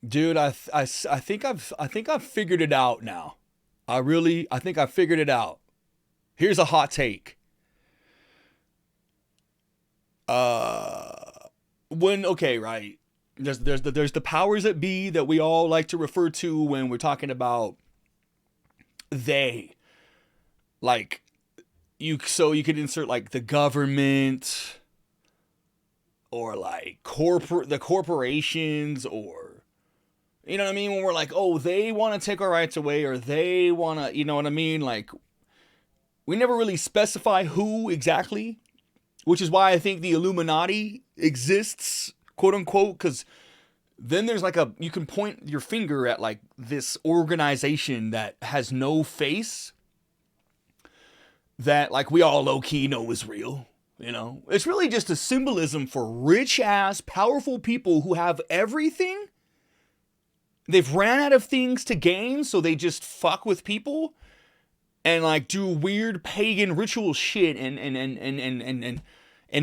Dude, I think I've figured it out now. I think I figured it out. Here's a hot take. Uh, when okay, right? There's the powers that be that we all like to refer to when we're talking about they. Like you could insert like the government or like the corporations, or you know what I mean, when we're like, oh, they want to take our rights away, or they want to, you know what I mean, like we never really specify who exactly, which is why I think the Illuminati exists, quote unquote, because then there's like you can point your finger at like this organization that has no face, that like we all low key know is real. You know, it's really just a symbolism for rich ass, powerful people who have everything. They've ran out of things to gain, so they just fuck with people and like do weird pagan ritual shit and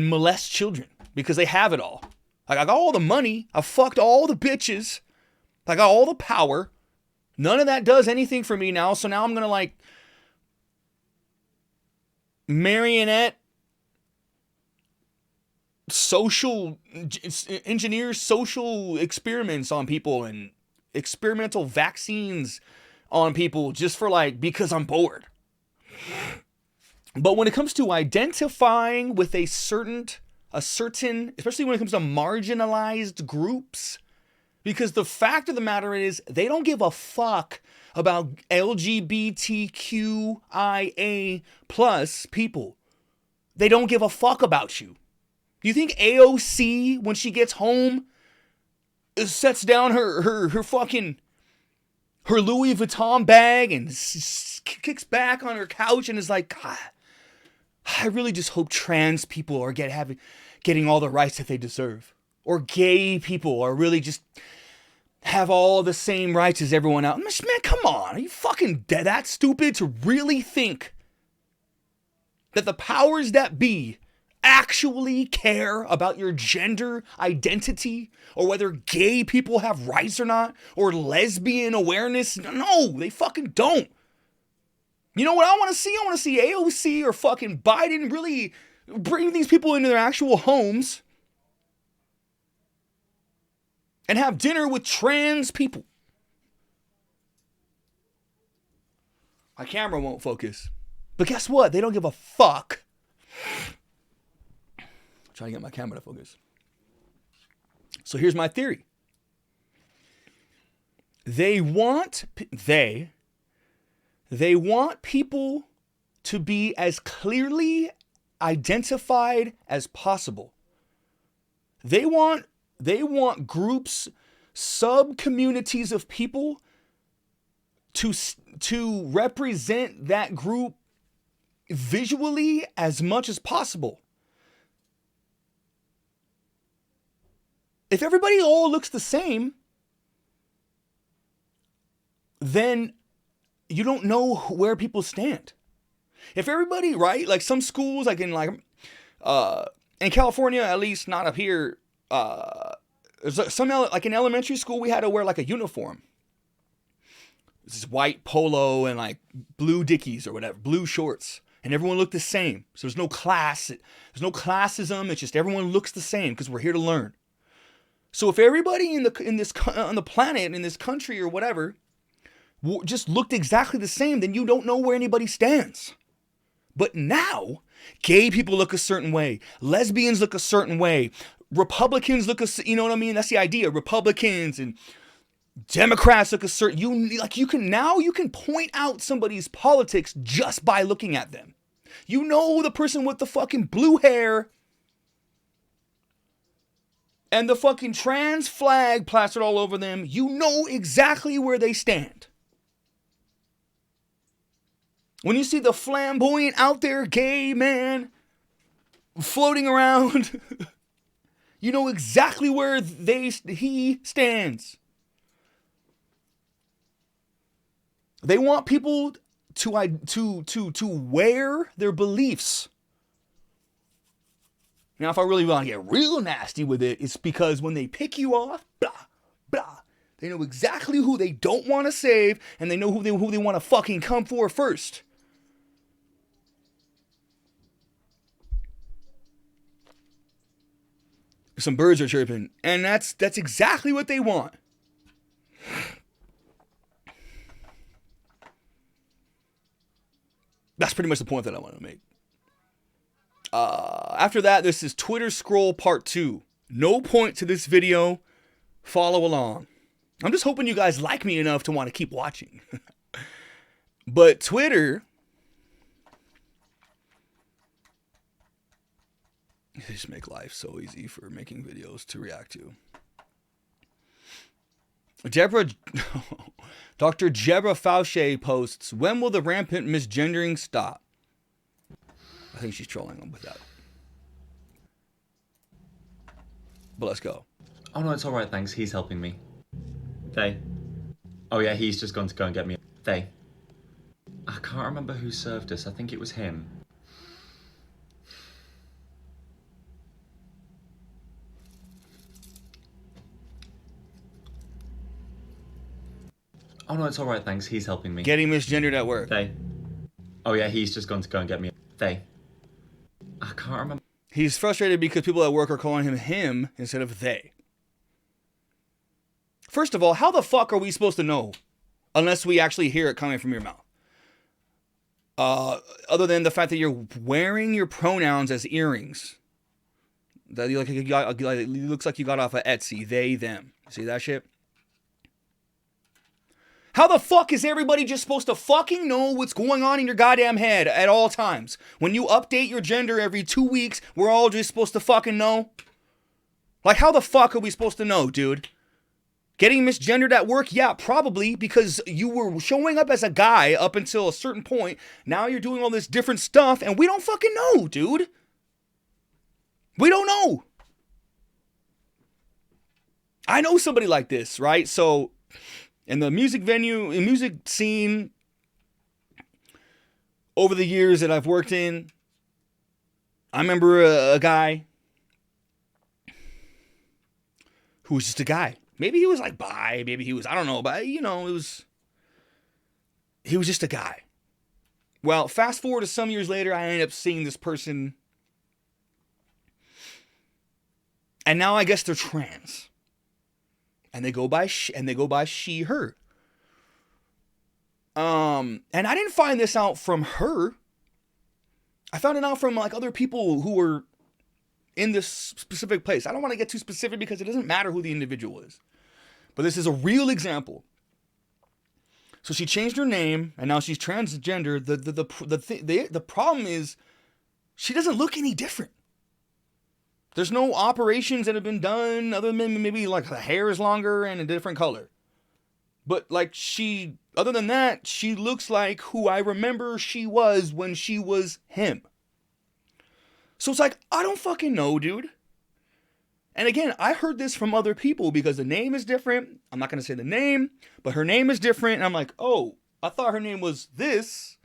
molest children because they have it all. Like, I got all the money, I fucked all the bitches, I got all the power. None of that does anything for me now, so now I'm gonna like marionette social engineer social experiments on people and experimental vaccines on people just for like because I'm bored. But when it comes to identifying with a certain, especially when it comes to marginalized groups, because the fact of the matter is they don't give a fuck about LGBTQIA plus people. They don't give a fuck about you. Do you think AOC, when she gets home, sets down her fucking her Louis Vuitton bag and kicks back on her couch and is like, God, I really just hope trans people are getting all the rights that they deserve, or gay people are really just have all the same rights as everyone else. Man, come on, are you fucking that stupid to really think that the powers that be actually care about your gender identity, or whether gay people have rights or not, or lesbian awareness? No, they fucking don't. You know what I want to see? I want to see AOC or fucking Biden really bring these people into their actual homes and have dinner with trans people. My camera won't focus. But guess what? They don't give a fuck. I'm trying to get my camera to focus. So here's my theory. They want people to be as clearly identified as possible. They want groups, sub-communities of people to represent that group visually as much as possible. If everybody all looks the same, then you don't know where people stand. If everybody, right, like some schools, like in California, at least not up here, like in elementary school, we had to wear like a uniform. This is white polo and like blue dickies or whatever, blue shorts, and everyone looked the same. So there's no class, there's no classism. It's just everyone looks the same because we're here to learn. So if everybody on the planet, in this country or whatever, just looked exactly the same, then you don't know where anybody stands. But now, gay people look a certain way, lesbians look a certain way, Republicans look you know what I mean? That's the idea. Republicans and Democrats look a certain. You can point out somebody's politics just by looking at them. You know the person with the fucking blue hair and the fucking trans flag plastered all over them. You know exactly where they stand. When you see the flamboyant out there gay man floating around, you know exactly where he stands. They want people to wear their beliefs. Now, if I really want to get real nasty with it, it's because when they pick you off, blah, blah, They know exactly who they don't want to save, and they know who they want to fucking come for first. Some birds are chirping, and that's exactly what they want. That's pretty much the point that I want to make. After that, this is Twitter Scroll Part 2. No point to this video. Follow along. I'm just hoping you guys like me enough to want to keep watching. But Twitter... they just make life so easy for making videos to react to. Dr. Deborah Fauché posts, when will the rampant misgendering stop? I think she's trolling him with that. But let's go. Oh no, it's alright, thanks. He's helping me. They. Oh yeah, he's just gone to go and get me. They. I can't remember who served us. I think it was him. Oh no, it's alright, thanks. He's helping me. Getting misgendered at work. They. Oh yeah, he's just gone to go and get me. They. I can't remember. He's frustrated because people at work are calling him instead of they. First of all, how the fuck are we supposed to know unless we actually hear it coming from your mouth? Other than the fact that you're wearing your pronouns as earrings. That you it looks like you got off of Etsy. They, them. See that shit? How the fuck is everybody just supposed to fucking know what's going on in your goddamn head at all times? When you update your gender every 2 weeks, we're all just supposed to fucking know? Like, how the fuck are we supposed to know, dude? Getting misgendered at work? Yeah, probably, because you were showing up as a guy up until a certain point. Now you're doing all this different stuff, and we don't fucking know, dude. We don't know. I know somebody like this, right? So... in the music scene, over the years that I've worked in, I remember a guy who was just a guy. Maybe he was like bi, maybe he was, I don't know, but he was just a guy. Well, fast forward to some years later, I ended up seeing this person, and now I guess they're trans. And they go by she, her. And I didn't find this out from her. I found it out from like other people who were in this specific place. I don't want to get too specific because it doesn't matter who the individual is. But this is a real example. So she changed her name and now she's transgender. The problem is she doesn't look any different. There's no operations that have been done other than maybe like the hair is longer and a different color. But like other than that, she looks like who I remember she was when she was him. So it's like, I don't fucking know, dude. And again, I heard this from other people because the name is different. I'm not going to say the name, but her name is different. And I'm like, oh, I thought her name was this.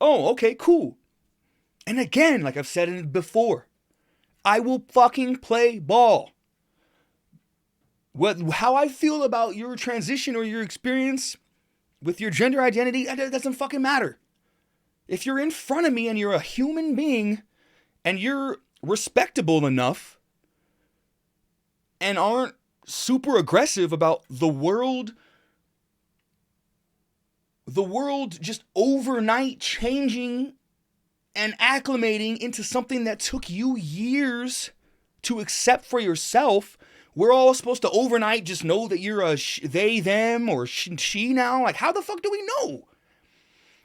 Oh, okay, cool. And again, like I've said it before, I will fucking play ball. How I feel about your transition or your experience with your gender identity, that doesn't fucking matter. If you're in front of me and you're a human being and you're respectable enough and aren't super aggressive about the world just overnight changing and acclimating into something that took you years to accept for yourself, we're all supposed to overnight just know that you're a they, them, or she now? Like, how the fuck do we know?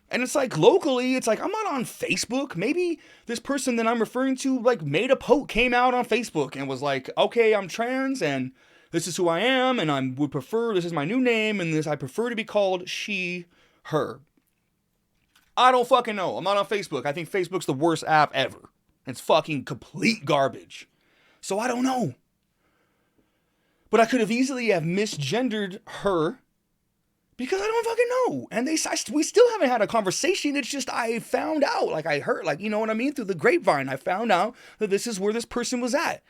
And it's like, locally, it's like, I'm not on Facebook. Maybe this person that I'm referring to, like, made a post, came out on Facebook and was like, okay, I'm trans, and this is who I am, and would prefer, this is my new name, and I prefer to be called she, her. I don't fucking know. I'm not on Facebook. I think Facebook's the worst app ever. It's fucking complete garbage. So I don't know. But I could have easily have misgendered her because I don't fucking know. And we still haven't had a conversation. It's just I found out. Like I heard, like, you know what I mean? Through the grapevine, I found out that this is where this person was at.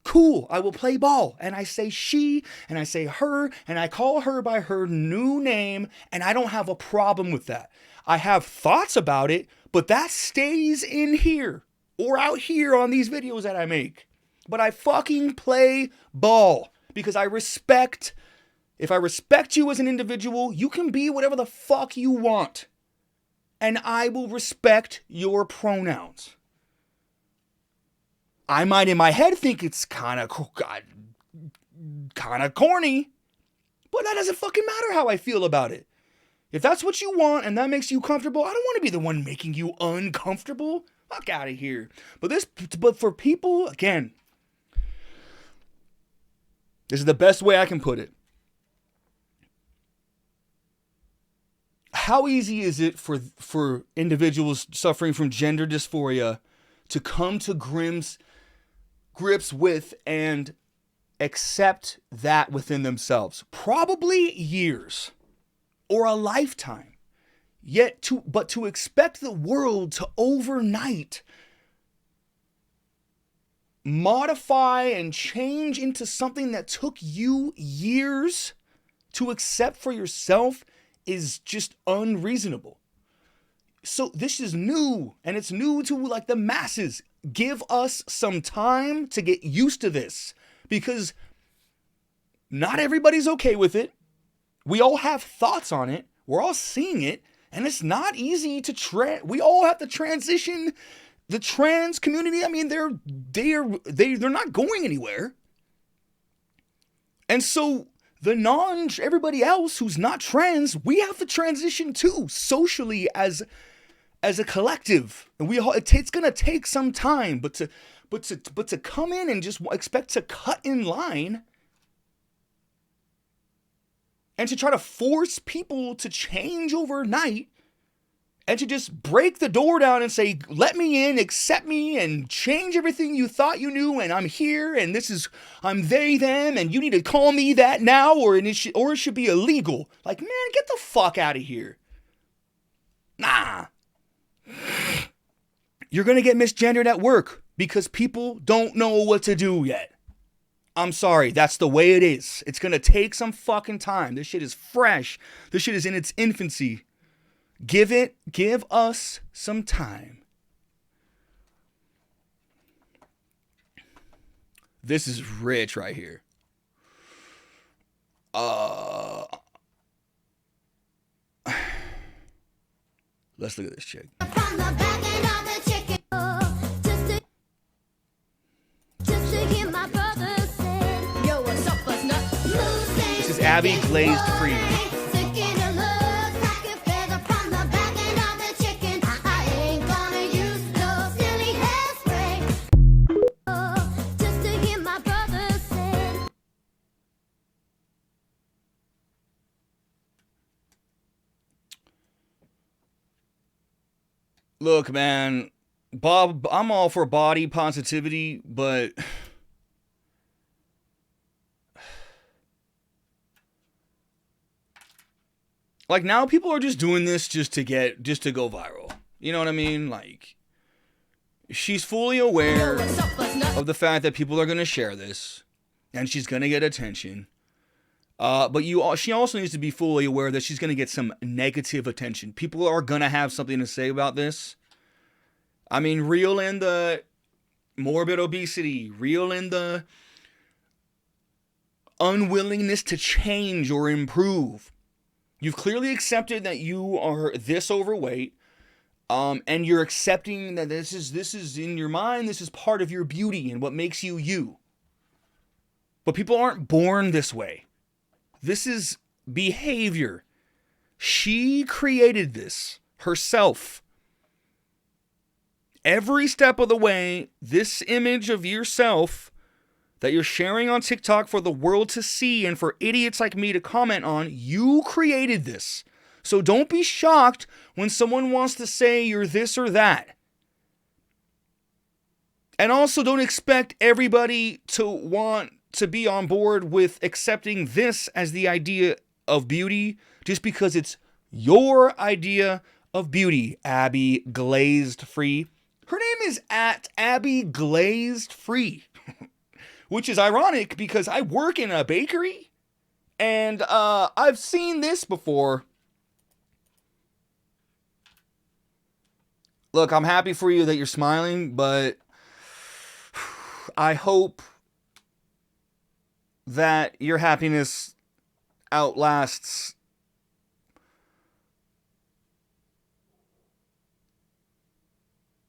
Cool, I will play ball. And I say she, and I say her, and I call her by her new name, and I don't have a problem with that. I have thoughts about it, but that stays in here or out here on these videos that I make. But I fucking play ball because if I respect you as an individual, you can be whatever the fuck you want. And I will respect your pronouns. I might in my head think it's kind of corny, but that doesn't fucking matter how I feel about it. If that's what you want and that makes you comfortable, I don't want to be the one making you uncomfortable. Fuck out of here. But for people, again, this is the best way I can put it. How easy is it for individuals suffering from gender dysphoria to come to grips with and accept that within themselves? Probably years or a lifetime. But to expect the world to overnight modify and change into something that took you years to accept for yourself is just unreasonable. So this is new, and it's new to like the masses. Give us some time to get used to this, because not everybody's okay with it. We all have thoughts on it. We're all seeing it, and it's not easy to we all have to transition. The trans community, I mean, they're not going anywhere. And so everybody else who's not trans, we have to transition too, socially as a collective. And it's gonna take some time, but to come in and just expect to cut in line and to try to force people to change overnight and to just break the door down and say, let me in, accept me, and change everything you thought you knew, and I'm here, and I'm they, them, and you need to call me that now, or it should be illegal. Like, man, get the fuck out of here. Nah. You're gonna get misgendered at work because people don't know what to do yet. I'm sorry, that's the way it is. It's gonna take some fucking time. This shit is fresh. This shit is in its infancy. Give us some time. This is rich right here. Let's look at this chick. This is Abby Glazed Free. Look, man, Bob, I'm all for body positivity, but like now people are just doing this just to go viral. You know what I mean? Like, she's fully aware of the fact that people are going to share this and she's going to get attention. But she also needs to be fully aware that she's going to get some negative attention. People are going to have something to say about this. I mean, reel in the morbid obesity, reel in the unwillingness to change or improve. You've clearly accepted that you are this overweight, and you're accepting that this is in your mind, this is part of your beauty and what makes you you. But people aren't born this way. This is behavior. She created this herself. Every step of the way, this image of yourself that you're sharing on TikTok for the world to see and for idiots like me to comment on, you created this. So don't be shocked when someone wants to say you're this or that. And also don't expect everybody to want to be on board with accepting this as the idea of beauty just because it's your idea of beauty. Abby Glazed Free. Her name is @Abby Glazed Free. which is ironic because I work in a bakery and I've seen this before. Look, I'm happy for you that you're smiling, but I hope that your happiness outlasts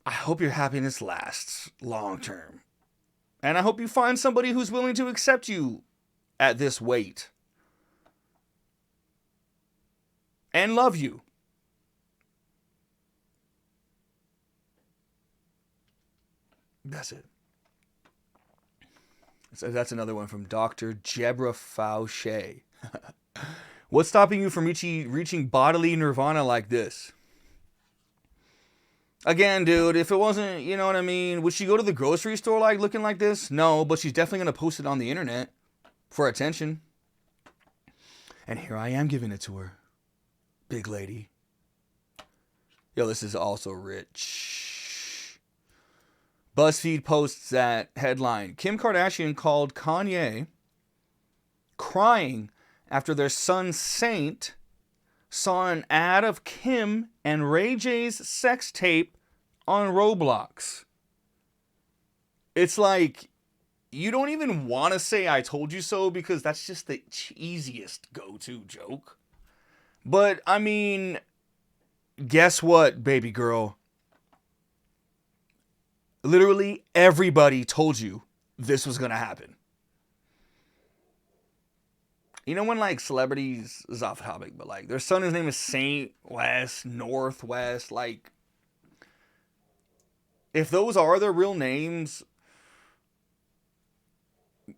I hope your happiness lasts long term. And I hope you find somebody who's willing to accept you at this weight. And love you. That's it. So that's another one from Dr. Jebra Fauché. What's stopping you from reaching bodily nirvana like this? Again, dude, if it wasn't, you know what I mean, would she go to the grocery store like looking like this? No, but she's definitely going to post it on the internet for attention. And here I am giving it to her. Big lady. Yo, this is also rich. BuzzFeed posts that headline. Kim Kardashian called Kanye crying after their son Saint saw an ad of Kim and Ray J's sex tape on Roblox. It's like, you don't even want to say I told you so because that's just the easiest go-to joke. But, I mean, guess what, baby girl? Literally everybody told you this was going to happen. You know when, like, celebrities, this is off topic, but, like, their son, his name is Saint West, Northwest, like, if those are their real names,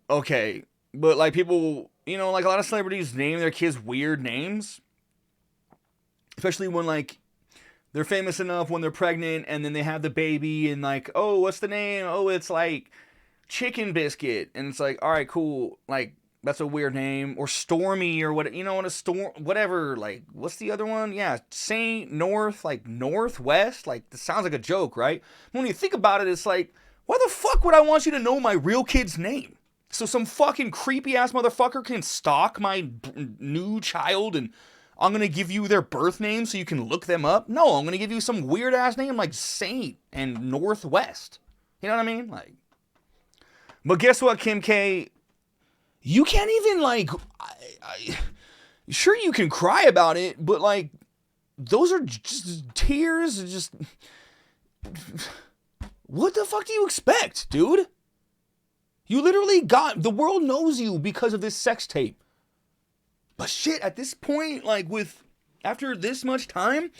okay, but, like, people, you know, like, a lot of celebrities name their kids weird names, especially when, like, they're famous enough when they're pregnant, and then they have the baby, and, like, oh, what's the name? Oh, it's, like, Chicken Biscuit, and it's like, alright, cool, like, that's a weird name. Or Stormy or what, you know, whatever, like, what's the other one? Yeah, Saint, North, like, Northwest, like, this sounds like a joke, right? When you think about it, it's like, why the fuck would I want you to know my real kid's name? So some fucking creepy ass motherfucker can stalk my new child and I'm gonna give you their birth name so you can look them up? No, I'm gonna give you some weird ass name like Saint and Northwest. You know what I mean? Like, but guess what, Kim K? You can't even, like, sure you can cry about it, but, like, those are just tears, just, what the fuck do you expect, dude? You literally the world knows you because of this sex tape. But shit, at this point, like, after this much time,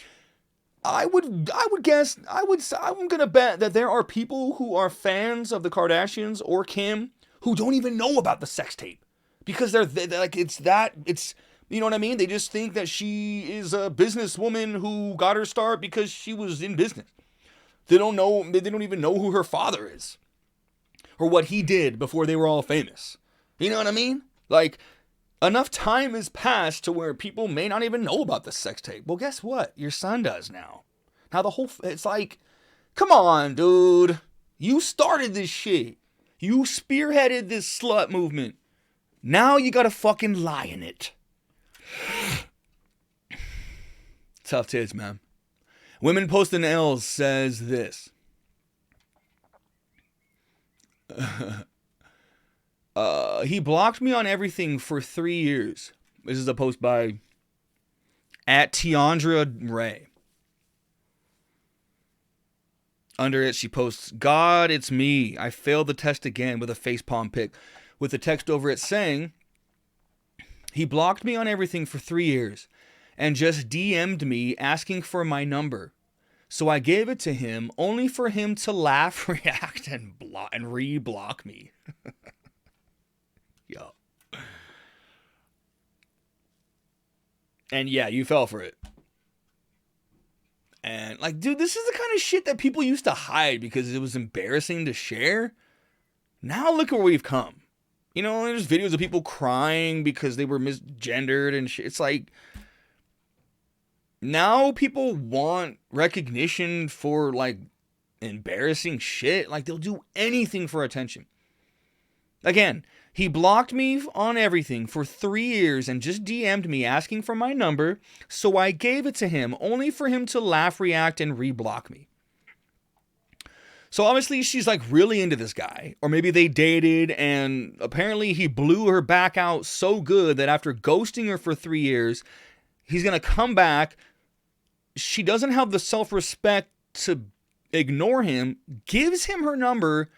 I'm gonna bet that there are people who are fans of the Kardashians or Kim who don't even know about the sex tape because they're like, it's you know what I mean? They just think that she is a businesswoman who got her start because she was in business. They don't even know who her father is or what he did before they were all famous. You know what I mean? Like, enough time has passed to where people may not even know about the sex tape. Well, guess what? Your son does now. Now it's like, come on, dude. You started this shit. You spearheaded this slut movement. Now you gotta fucking lie in it. Tough tits, man. Women Posting L's says this. He blocked me on everything for 3 years. This is a post by @Tiandra Ray. Under it, she posts, God, it's me. I failed the test again with a facepalm pic. With the text over it saying, he blocked me on everything for 3 years and just DM'd me asking for my number. So I gave it to him only for him to laugh, react, and re-block me. Yo. And yeah, you fell for it. And, like, dude, this is the kind of shit that people used to hide because it was embarrassing to share. Now look where we've come. You know, there's videos of people crying because they were misgendered and shit. It's like, now people want recognition for, like, embarrassing shit. Like, they'll do anything for attention. Again, he blocked me on everything for 3 years and just DM'd me asking for my number, so I gave it to him only for him to laugh, react, and reblock me. So obviously she's like really into this guy, or maybe they dated and apparently he blew her back out so good that after ghosting her for 3 years, he's going to come back. She doesn't have the self-respect to ignore him, gives him her number,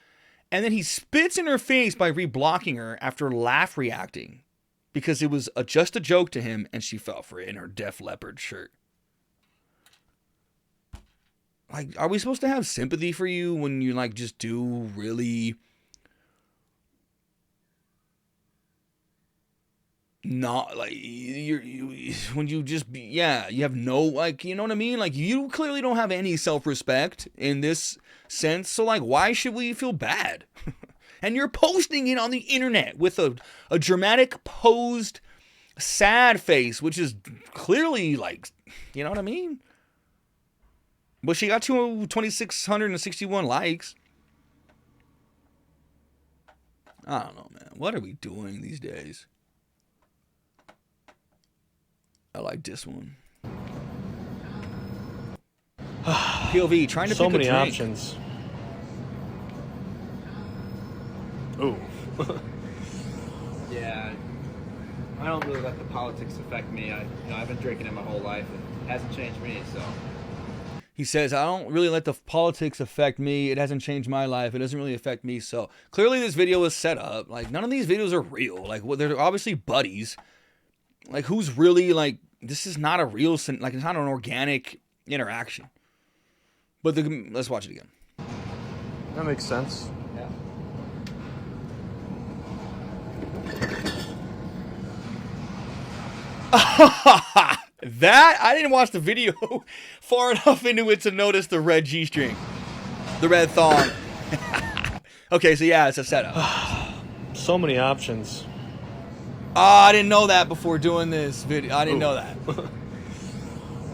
and then he spits in her face by reblocking her after laugh reacting because it was just a joke to him and she fell for it in her Def Leppard shirt. Like, are we supposed to have sympathy for you when you like just do really not like when you just you have no, like, you know what I mean? Like, you clearly don't have any self-respect in this sense. So like, why should we feel bad? And you're posting it on the internet with a dramatic posed sad face, which is clearly like, you know what I mean? But she got 2,661 likes. I don't know, man. What are we doing these days? I like this one. POV, trying to so pick a many drink. options. Ooh. Yeah, I don't really let the politics affect me. I've been drinking it my whole life. It hasn't changed me, so. He says, I don't really let the politics affect me. It hasn't changed my life. It doesn't really affect me. So clearly this video is set up. Like, none of these videos are real. Like, well, they're obviously buddies. Like, who's really, like, this is not a real, like, it's not an organic interaction. But let's watch it again. That makes sense. Yeah. That, I didn't watch the video far enough into it to notice the red G-string. The red thong. Okay, so yeah, it's a setup. So many options. Oh, I didn't know that before doing this video. I didn't know that.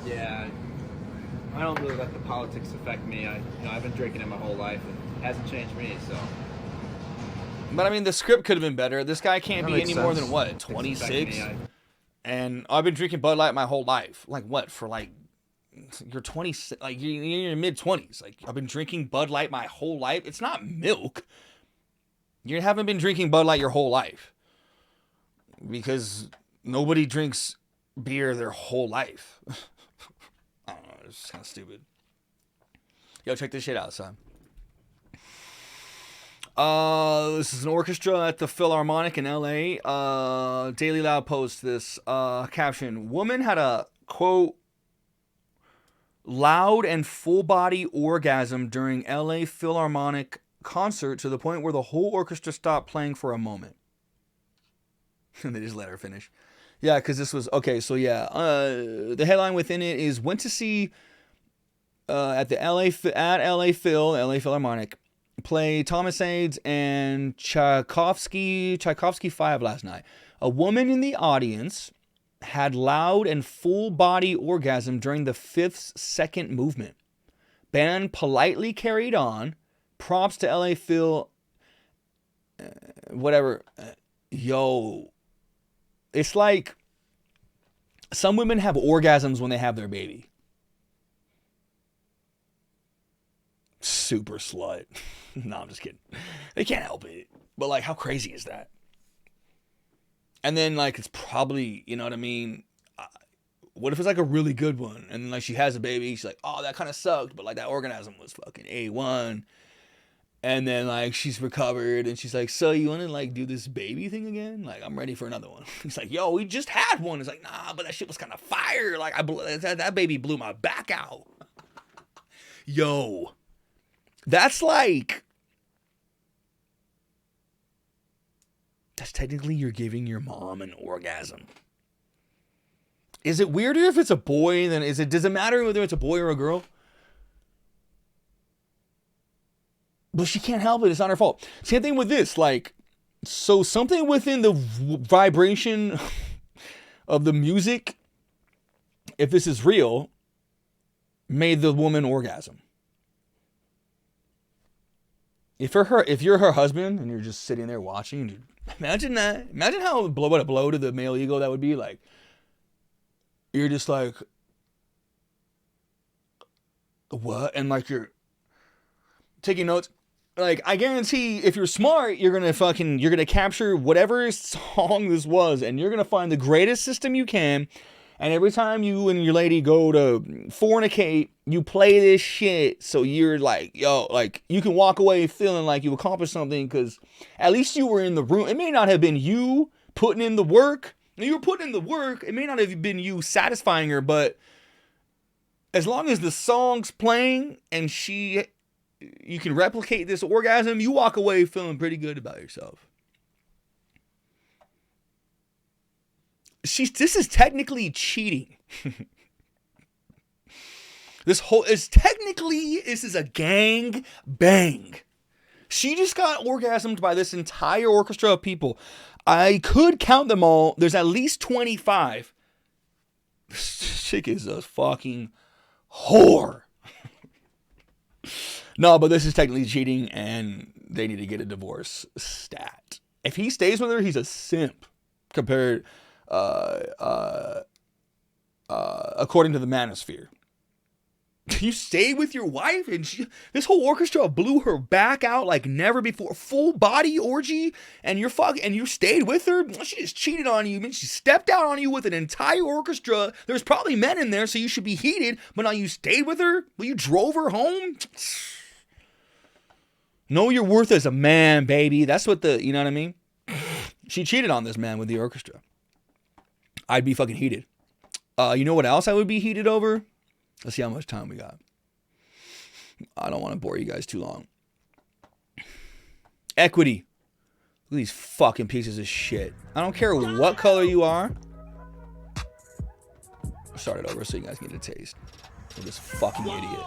Yeah, I don't really let the politics affect me. I've been drinking it my whole life. It hasn't changed me, so. But I mean, the script could have been better. This guy can't That be makes any more sense. than what, 26? Me, And I've been drinking Bud Light my whole life. Like what? For like, you're 20, like you're in your mid 20s. Like, I've been drinking Bud Light my whole life. It's not milk. You haven't been drinking Bud Light your whole life. Because nobody drinks beer their whole life. I don't know. It's kind of stupid. Yo, check this shit out, son. This is an orchestra at the Philharmonic in LA. Daily Loud posts this caption. Woman had a, quote, loud and full body orgasm during LA Philharmonic concert to the point where the whole orchestra stopped playing for a moment. And they just let her finish. Yeah, because this was, okay, so yeah. The headline within it is, went to see at LA Philharmonic play Thomas Aids and Tchaikovsky 5 last night. A woman in the audience had loud and full body orgasm during the fifth second movement. Band politely carried on. Props to LA Phil. Whatever. Yo. It's like some women have orgasms when they have their baby. Super slut. No, I'm just kidding. They can't help it. But like, how crazy is that? And then like, it's probably, you know what I mean? What if it's like a really good one? And then like, she has a baby. She's like, oh, that kind of sucked. But like, that orgasm was fucking A1. And then like, she's recovered. And she's like, so you want to like do this baby thing again? Like, I'm ready for another one. He's like, yo, we just had one. It's like, nah, but that shit was kind of fire. Like, that baby blew my back out. Yo. That's like, that's technically you're giving your mom an orgasm. Is it weirder if it's a boy? Then does it matter whether it's a boy or a girl? But she can't help it. It's not her fault. Same thing with this. Like, so something within the vibration of the music, if this is real, made the woman orgasm. if you're her husband and you're just sitting there watching, dude, imagine that. Imagine what a blow to the male ego that would be. Like, you're just like, what? And like you're taking notes. Like, I guarantee if you're smart, you're gonna capture whatever song this was, and you're gonna find the greatest system you can. And every time you and your lady go to fornicate, you play this shit. So you're like, yo, like, you can walk away feeling like you accomplished something because at least you were in the room. It may not have been you putting in the work. You were putting in the work. It may not have been you satisfying her, but as long as the song's playing and you can replicate this orgasm, you walk away feeling pretty good about yourself. This is technically cheating. This is a gang bang. She just got orgasmed by this entire orchestra of people. I could count them all. There's at least 25. This chick is a fucking whore. No, but this is technically cheating and they need to get a divorce stat. If he stays with her, he's a simp compared according to the manosphere. You stayed with your wife and this whole orchestra blew her back out like never before. Full body orgy and you stayed with her. She just cheated on you. I mean, she stepped out on you with an entire orchestra. There's probably men in there, so you should be heated. But now you stayed with her? Well, you drove her home? Know your worth as a man, baby. That's what you know what I mean? She cheated on this man with the orchestra. I'd be fucking heated. You know what else I would be heated over? Let's see how much time we got. I don't want to bore you guys too long. Equity. Look at these fucking pieces of shit. I don't care what color you are. I'll start it over so you guys get a taste of this fucking idiot.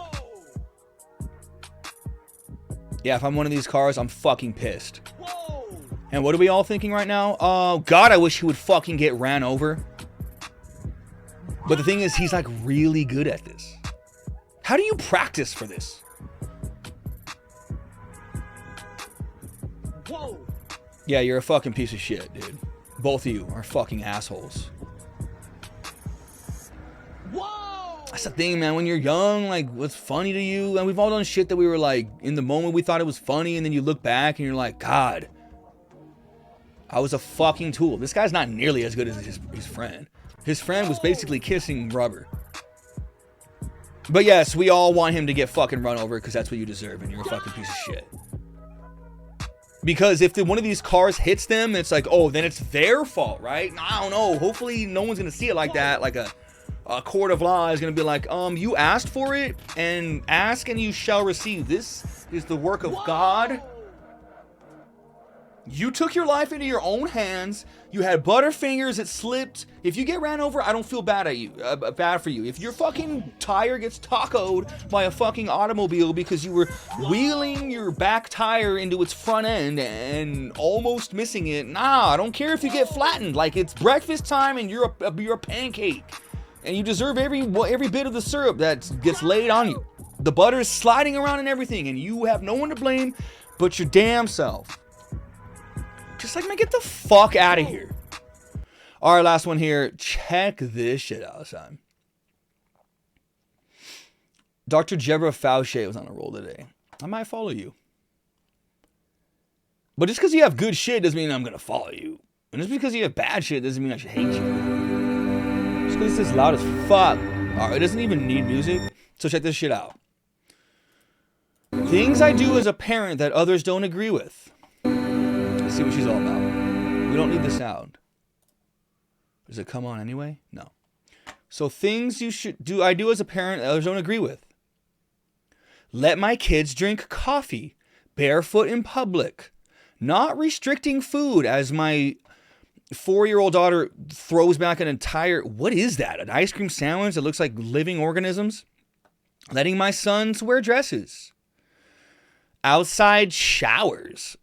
Yeah, if I'm one of these cars, I'm fucking pissed. And what are we all thinking right now? Oh, God, I wish he would fucking get ran over. But the thing is, he's like really good at this. How do you practice for this? Whoa. Yeah, you're a fucking piece of shit, dude. Both of you are fucking assholes. Whoa. That's the thing, man. When you're young, like, what's funny to you? And we've all done shit that we were like, in the moment we thought it was funny, and then you look back and you're like, God, I was a fucking tool. This guy's not nearly as good as his friend. His friend was basically kissing rubber. But yes, we all want him to get fucking run over because that's what you deserve and you're a fucking piece of shit. Because if one of these cars hits them, it's like, oh, then it's their fault, right? I don't know. Hopefully no one's going to see it like that. Like a court of law is going to be like, you asked for it and ask and you shall receive. This is the work of God. You took your life into your own hands. You had butterfingers. It slipped. If you get ran over, I don't feel bad for you. If your fucking tire gets tacoed by a fucking automobile because you were wheeling your back tire into its front end and almost missing it, nah, I don't care if you get flattened. Like, it's breakfast time and you're a pancake. And you deserve every bit of the syrup that gets laid on you. The butter is sliding around and everything, and you have no one to blame but your damn self. Just like, man, get the fuck out of here. All right, last one here. Check this shit out, son. Dr. Jebra Fauci was on a roll today. I might follow you. But just because you have good shit doesn't mean I'm going to follow you. And just because you have bad shit doesn't mean I should hate you. Just because it's loud as fuck. All right, it doesn't even need music. So check this shit out. Things I do as a parent that others don't agree with. Let's see what she's all about. We don't need the sound. Does it come on anyway? No. So things I do as a parent that others don't agree with. Let my kids drink coffee barefoot in public. Not restricting food as my 4-year-old daughter throws back an entire, what is that? An ice cream sandwich that looks like living organisms? Letting my sons wear dresses. Outside showers.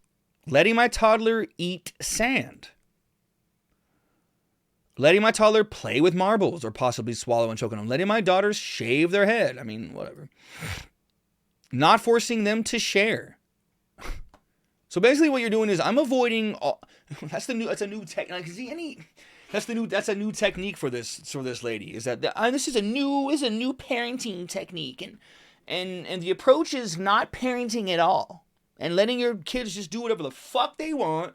Letting my toddler eat sand. Letting my toddler play with marbles or possibly swallow and choke on them. Letting my daughters shave their head. I mean, whatever. Not forcing them to share. So basically, what you're doing is I'm avoiding. That's a new tech. Like, see any? That's a new technique for this lady. Is that this is a new parenting technique, and the approach is not parenting at all, and letting your kids just do whatever the fuck they want,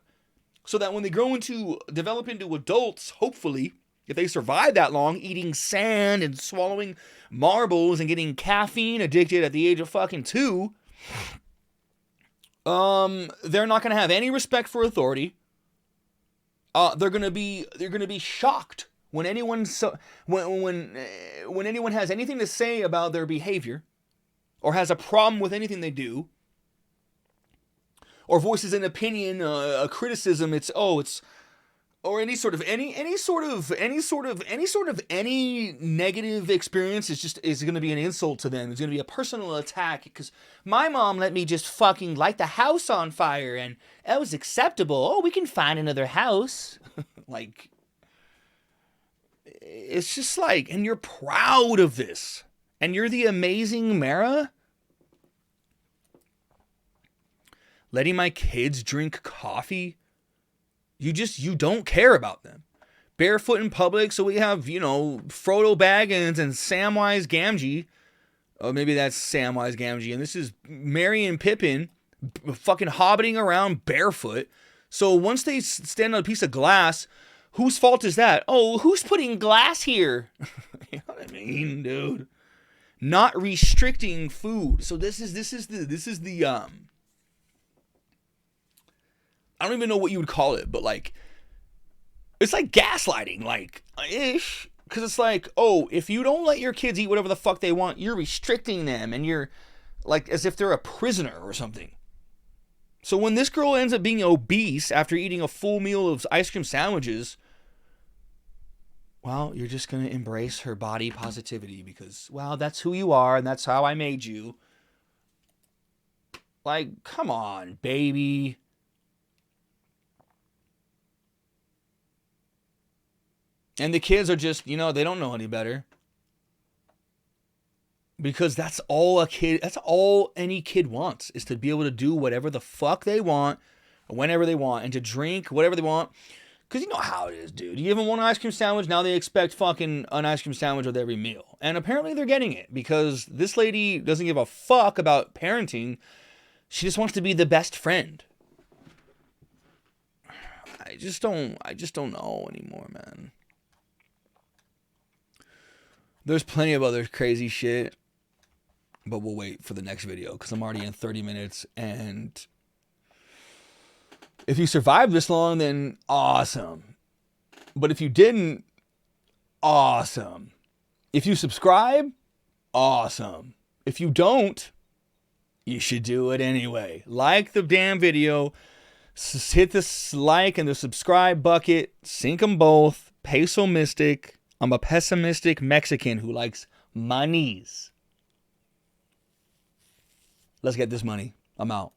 so that when they develop into adults, hopefully, if they survive that long, eating sand and swallowing marbles and getting caffeine addicted at the age of fucking 2, they're not gonna have any respect for authority. They're gonna be shocked when anyone when anyone has anything to say about their behavior, or has a problem with anything they do, or voices an opinion, a criticism. Or any negative experience is going to be an insult to them. It's going to be a personal attack because my mom let me just fucking light the house on fire and that was acceptable. Oh, we can find another house. Like, it's just like, and you're proud of this, and you're the amazing Mara. Letting my kids drink coffee. You don't care about them. Barefoot in public, so we have, Frodo Baggins and Samwise Gamgee. Oh, maybe that's Samwise Gamgee. And this is Merry and Pippin fucking hobbiting around barefoot. So once they stand on a piece of glass, whose fault is that? Oh, who's putting glass here? You know what I mean, dude? Not restricting food. So this is the I don't even know what you would call it, but like, it's like gaslighting, like, ish. Because it's like, oh, if you don't let your kids eat whatever the fuck they want, you're restricting them, and you're like, as if they're a prisoner or something. So when this girl ends up being obese after eating a full meal of ice cream sandwiches, well, you're just going to embrace her body positivity because, well, that's who you are, and that's how I made you. Like, come on, baby. And the kids are just, they don't know any better. Because that's all any kid wants, is to be able to do whatever the fuck they want, whenever they want, and to drink whatever they want. Because you know how it is, dude. You give them one ice cream sandwich, now they expect fucking an ice cream sandwich with every meal. And apparently they're getting it, because this lady doesn't give a fuck about parenting. She just wants to be the best friend. I just don't know anymore, man. There's plenty of other crazy shit, but we'll wait for the next video because I'm already in 30 minutes. And if you survived this long, then awesome. But if you didn't, awesome. If you subscribe, awesome. If you don't, you should do it anyway. Like the damn video. Hit the like and the subscribe bucket. Sync them both. Peso Mystic. I'm a pessimistic Mexican who likes monies. Let's get this money. I'm out.